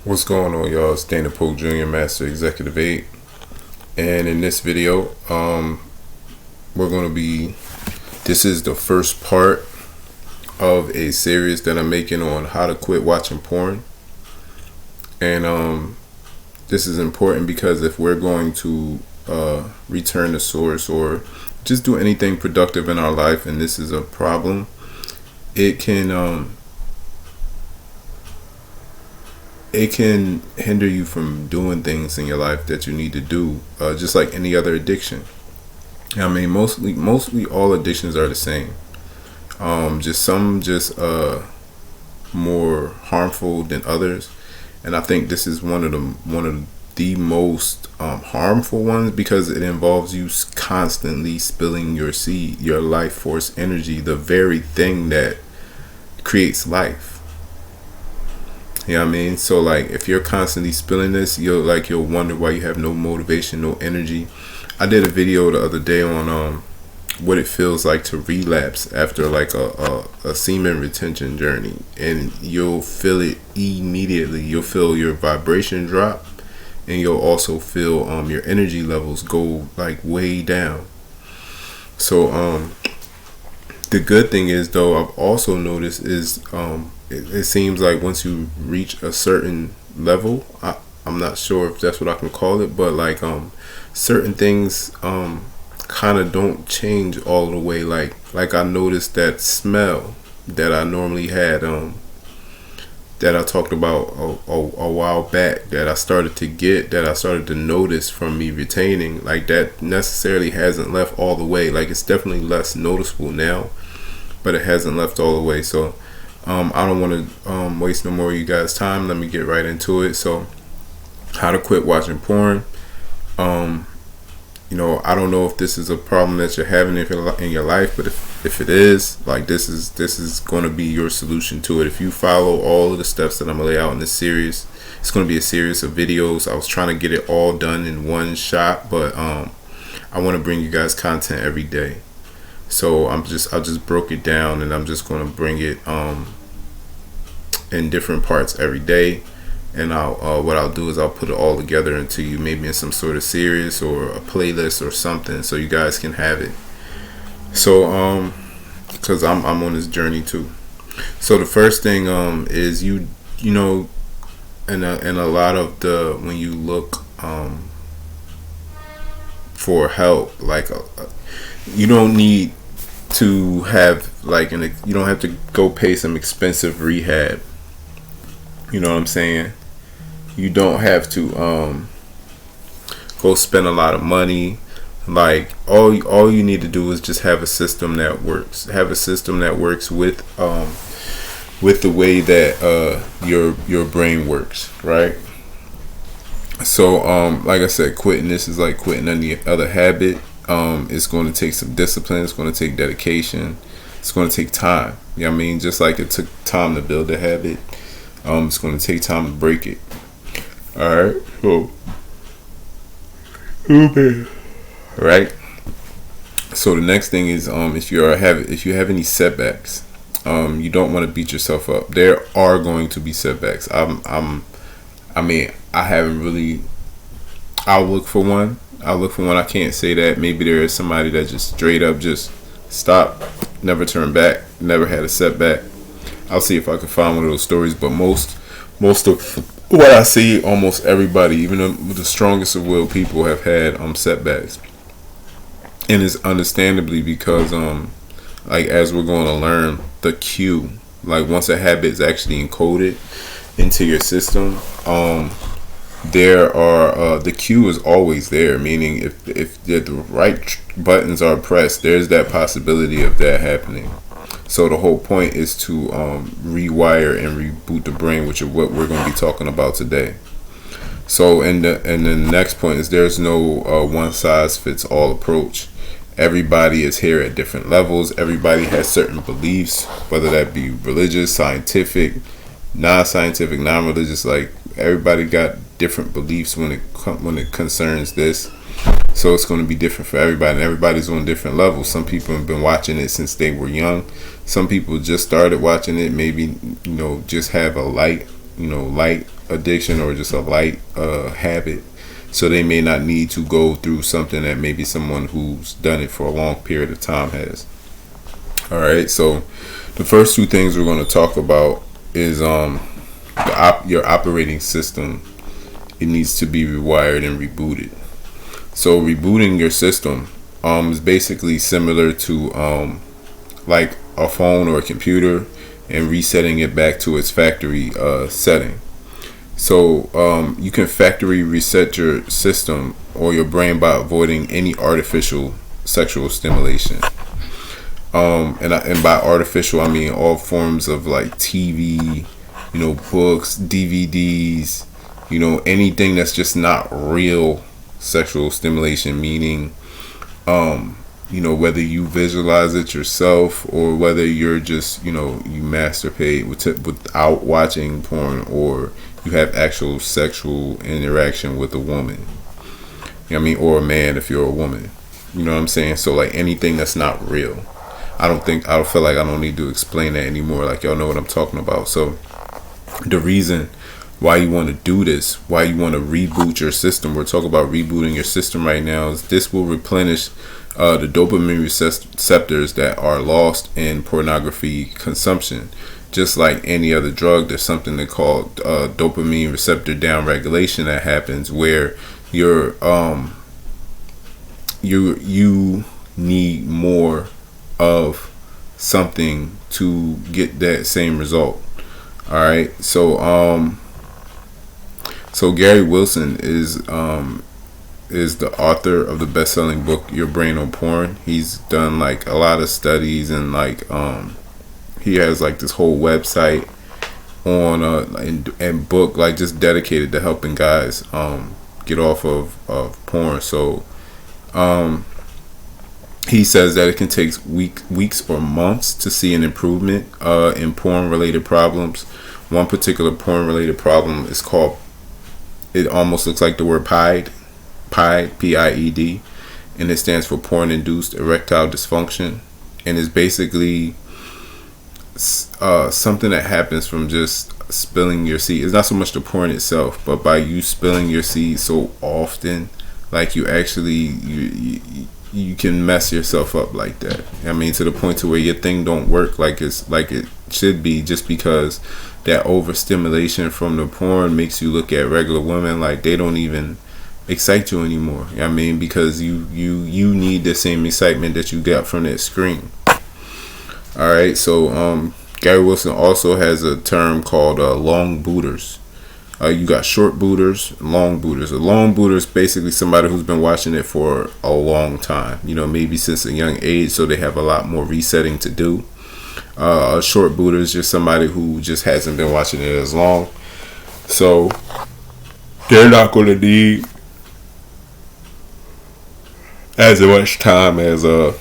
What's going on, y'all? It's Dana Poe Jr., Master Executive 8. And in this video, this is the first part of a series that I'm making on how to quit watching porn. And this is important because if we're going to return to source or just do anything productive in our life, and this is a problem, it can hinder you from doing things in your life that you need to do, just like any other addiction. I mean, mostly all addictions are the same. Just some more harmful than others, and I think this is one of the most harmful ones because it involves you constantly spilling your life force energy, the very thing that creates life. You know what I mean? So like, if you're constantly spilling this, you'll wonder why you have no motivation, no energy. I did a video the other day on what it feels like to relapse after like a semen retention journey, and you'll feel it immediately. You'll feel your vibration drop, and you'll also feel your energy levels go like way down. So the good thing is, though, I've also noticed is it seems like once you reach a certain level, I'm not sure if that's what I can call it, but like certain things kind of don't change all the way. Like I noticed that smell that I normally had, that I talked about a while back, that I started to notice from me retaining, like that necessarily hasn't left all the way. Like it's definitely less noticeable now, but it hasn't left all the way. So I don't want to waste no more of you guys' time. Let me get right into it. So, how to quit watching porn. I don't know if this is a problem that you're having in your life, but if it is, like this is going to be your solution to it. If you follow all of the steps that I'm gonna lay out in this series, it's going to be a series of videos. I was trying to get it all done in one shot, but I want to bring you guys content every day. So I just broke it down, and I'm just going to bring it in different parts every day, and what I'll do is I'll put it all together into you, maybe in some sort of series or a playlist or something, so you guys can have it. So because I'm on this journey too. So the first thing is you know, and a lot of when you look for help, like you don't need to have you don't have to go pay some expensive rehab. You know what I'm saying? You don't have to go spend a lot of money. Like all you need to do is just have a system that works. Have a system that works with the way that your brain works, right? So like I said, quitting this is like quitting any other habit. It's going to take some discipline. It's going to take dedication. It's going to take time. You know what I mean? Just like it took time to build a habit, it's going to take time to break it. All right. So, right. So the next thing is, if you have any setbacks, you don't want to beat yourself up. There are going to be setbacks. I haven't really. I'll look for one. I can't say that. Maybe there is somebody that just straight up just stopped, never turned back, never had a setback. I'll see if I can find one of those stories. But most of what I see, almost everybody, even the strongest of will people, have had setbacks, and it's understandably because like as we're going to learn, the cue, like once a habit is actually encoded into your system, the cue is always there, meaning if the right buttons are pressed, there's that possibility of that happening. So the whole point is to rewire and reboot the brain, which is what we're going to be talking about today. So and the next point is there's no one size fits all approach. Everybody is here at different levels. Everybody has certain beliefs, whether that be religious, scientific, non-scientific, non-religious. Like everybody got different beliefs when it concerns this. So it's going to be different for everybody, and everybody's on different levels. Some people have been watching it since they were young. Some people just started watching it, maybe just have a light light addiction or just a light habit, so they may not need to go through something that maybe someone who's done it for a long period of time has. All right, so the first two things we're going to talk about is your operating system. It needs to be rewired and rebooted. So rebooting your system is basically similar to like a phone or a computer, and resetting it back to its factory setting. So you can factory reset your system or your brain by avoiding any artificial sexual stimulation. And by artificial, I mean all forms of like TV, books, DVDs, anything that's just not real sexual stimulation, meaning whether you visualize it yourself or whether you're just you masturbate without watching porn, or you have actual sexual interaction with a woman, or a man if you're a woman. You know what I'm saying? So like anything that's not real. I don't feel like I don't need to explain that anymore. Like, y'all know what I'm talking about. So the reason why you want to do this, why you want to reboot your system, we're talking about rebooting your system right now, is this will replenish the dopamine receptors that are lost in pornography consumption. Just like any other drug, there's something they call dopamine receptor downregulation that happens where you need more of something to get that same result. All right, so Gary Wilson is the author of the best-selling book Your Brain on Porn. He's done like a lot of studies, and like he has like this whole website on and book like just dedicated to helping guys get off of porn. So he says that it can take weeks or months to see an improvement in porn-related problems. One particular porn-related problem is called, it almost looks like the word PIED, P-I-E-D, and it stands for porn-induced erectile dysfunction, and is basically something that happens from just spilling your seed. It's not so much the porn itself, but by you spilling your seed so often, like you actually you can mess yourself up like that. I mean, to the point to where your thing don't work like it should be, just because that overstimulation from the porn makes you look at regular women like they don't even excite you anymore. I mean, because you need the same excitement that you got from that screen. All right, so Gary Wilson also has a term called long booters. You got short booters, long booters. A long booter is basically somebody who's been watching it for a long time, maybe since a young age, so they have a lot more resetting to do. A short booter is just somebody who just hasn't been watching it as long, so they're not going to need as much time as a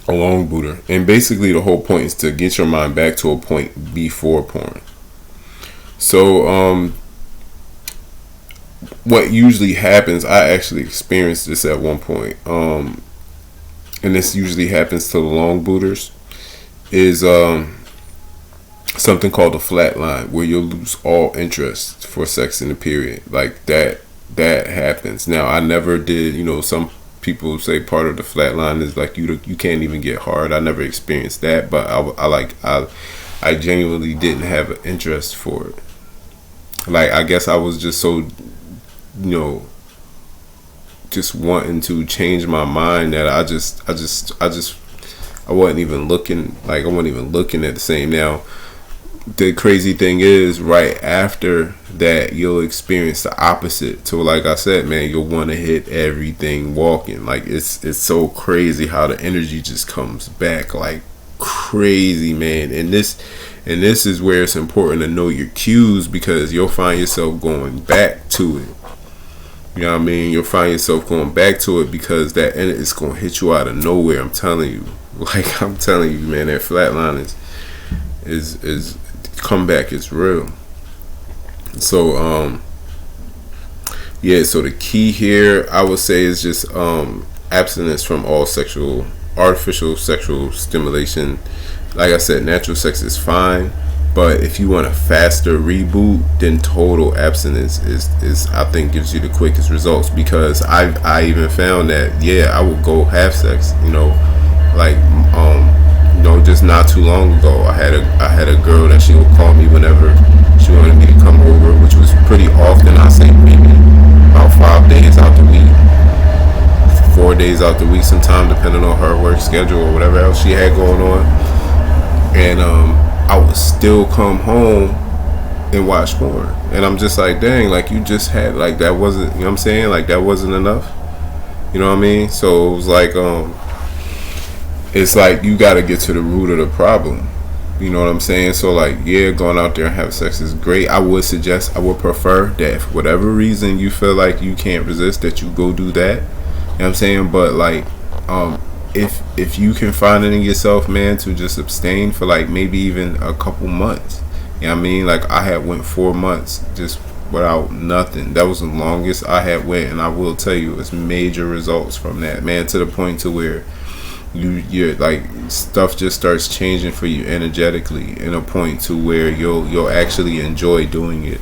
long booter. And basically the whole point is to get your mind back to a point before porn. So what usually happens, I actually experienced this at one point, and this usually happens to the long booters, is something called the flatline, where you'll lose all interest for sex in a period. Like that happens. Now, I never did, some people say part of the flatline is like you can't even get hard. I never experienced that, but I genuinely didn't have an interest for it. Like, I guess I was just so, just wanting to change my mind that I wasn't even looking, like I wasn't even looking at the same. Now, the crazy thing is, right after that, you'll experience the opposite. So like I said, man, you'll want to hit everything walking. Like it's so crazy how the energy just comes back like crazy, man. And this is where it's important to know your cues, because you'll find yourself going back to it. You know what I mean? You'll find yourself going back to it because that it's going to hit you out of nowhere. I'm telling you. Like, I'm telling you, man, that flatline is comeback is real. So, yeah, so the key here, I would say, is just abstinence from all artificial sexual stimulation. Like I said, natural sex is fine, But if you want a faster reboot, then total abstinence is I think gives you the quickest results, because I even found that, yeah, I would go have sex, like just not too long ago, I had a girl that she would call me whenever she wanted me to come over, which was pretty often. I say maybe about 5 days out the week, 4 days out the week, sometime, depending on her work schedule or whatever else she had going on. And I would still come home and watch porn, and I'm just like, dang, like you just had, like, that wasn't, you know what I'm saying, like that wasn't enough, you know what I mean? So it was like, it's like you got to get to the root of the problem, you know what I'm saying? So like, yeah, going out there and having sex is great. I would prefer that for whatever reason you feel like you can't resist, that you go do that, you know what I'm saying? But like, if you can find it in yourself, man, to just abstain for like maybe even a couple months, you know what I mean? Like I had went 4 months just without nothing. That was the longest I had went, and I will tell you, it's major results from that, man, to the point to where you're like, stuff just starts changing for you energetically, in a point to where you'll actually enjoy doing it.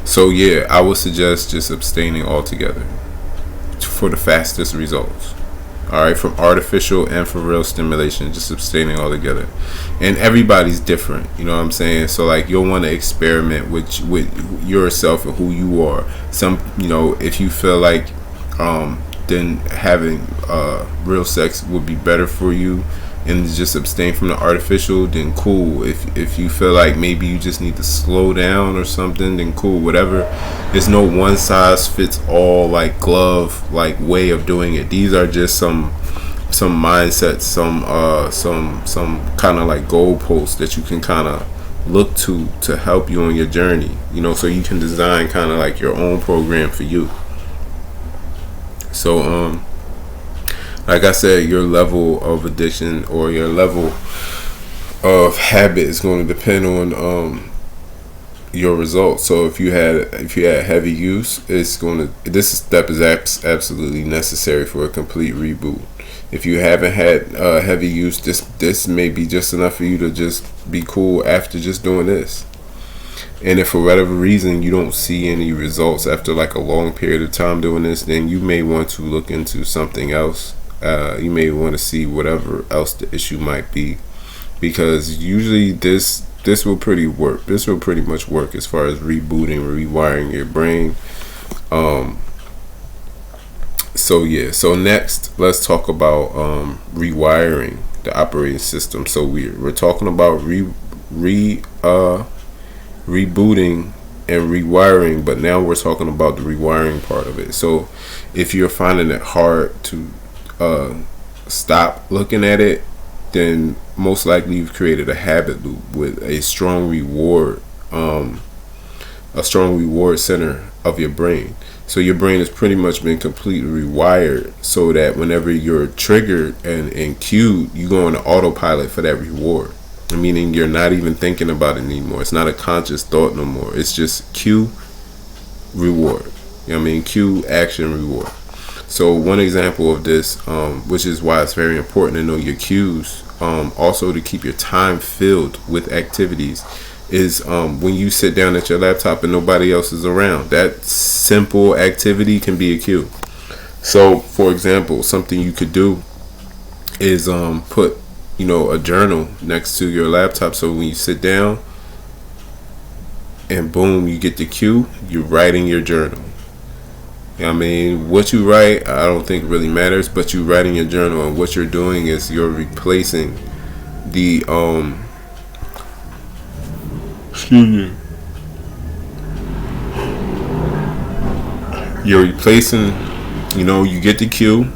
So yeah, I would suggest just abstaining altogether for the fastest results. Alright, from artificial and for real stimulation, just abstaining altogether. And everybody's different, you know what I'm saying? So like, you'll want to experiment with yourself and who you are. Some, if you feel like then having real sex would be better for you, and just abstain from the artificial, then cool. If you feel like maybe you just need to slow down or something, then cool, whatever. There's no one size fits all, like, glove like way of doing it. These are just some mindsets, some kind of like goalposts that you can kind of look to help you on your journey, so you can design kind of like your own program for you. So like I said, your level of addiction or your level of habit is going to depend on your results. So if you had heavy use, this step is absolutely necessary for a complete reboot. If you haven't had heavy use, this may be just enough for you to just be cool after just doing this. And if for whatever reason you don't see any results after like a long period of time doing this, then you may want to look into something else. You may want to see whatever else the issue might be, because usually this will pretty much work as far as rebooting, rewiring your brain. So next, let's talk about rewiring the operating system. So we're talking about rebooting and rewiring, but now we're talking about the rewiring part of it. So if you're finding it hard to stop looking at it, then most likely you've created a habit loop with a strong reward center of your brain. So your brain has pretty much been completely rewired so that whenever you're triggered and cued, you go on autopilot for that reward. Meaning you're not even thinking about it anymore. It's not a conscious thought no more. It's just cue, reward. You know what I mean? Cue, action, reward. So one example of this, which is why it's very important to know your cues, also to keep your time filled with activities, is when you sit down at your laptop and nobody else is around. That simple activity can be a cue. So for example, something you could do is put a journal next to your laptop, so when you sit down and boom, you get the cue, you're writing your journal. You know what I mean? What you write, I don't think really matters, but you writing your journal, and what you're doing is you're replacing the you're replacing, you get the cue,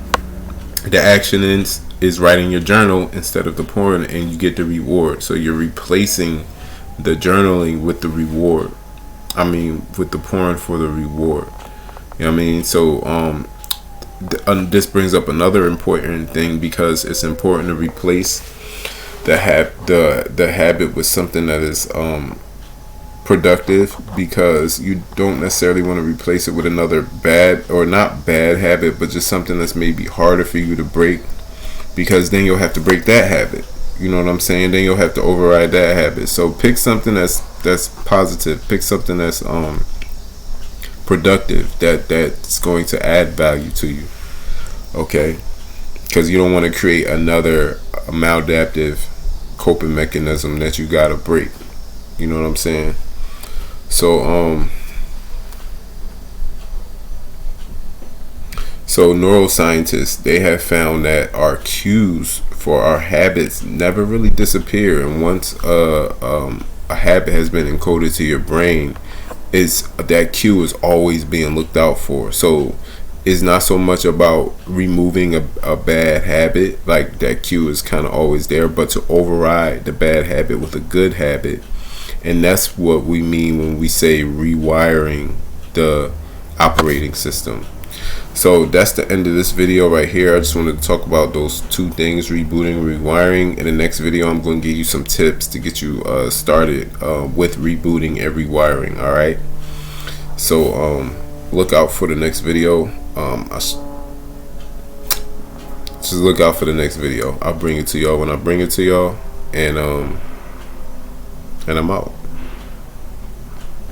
the action is writing your journal instead of the porn, and you get the reward. So you're replacing the journaling with the reward. With the porn for the reward. You know what I mean? So this brings up another important thing, because it's important to replace the habit with something that is productive, because you don't necessarily want to replace it with another bad, or not bad habit, but just something that's maybe harder for you to break, because then you'll have to break that habit. You know what I'm saying? Then you'll have to override that habit. So pick something that's positive. Pick something that's productive, that's going to add value to you. Okay? Because you don't want to create another maladaptive coping mechanism that you gotta break. You know what I'm saying? So neuroscientists, they have found that our cues for our habits never really disappear, and once a habit has been encoded to your brain, that cue is always being looked out for. So it's not so much about removing a bad habit, like that cue is kind of always there, but to override the bad habit with a good habit. And that's what we mean when we say rewiring the operating system. So that's the end of this video right here. I just wanted to talk about those two things, rebooting and rewiring. In the next video, I'm going to give you some tips to get you started with rebooting and rewiring. All right. So look out for the next video. Just look out for the next video. I'll bring it to y'all when I bring it to y'all, and I'm out.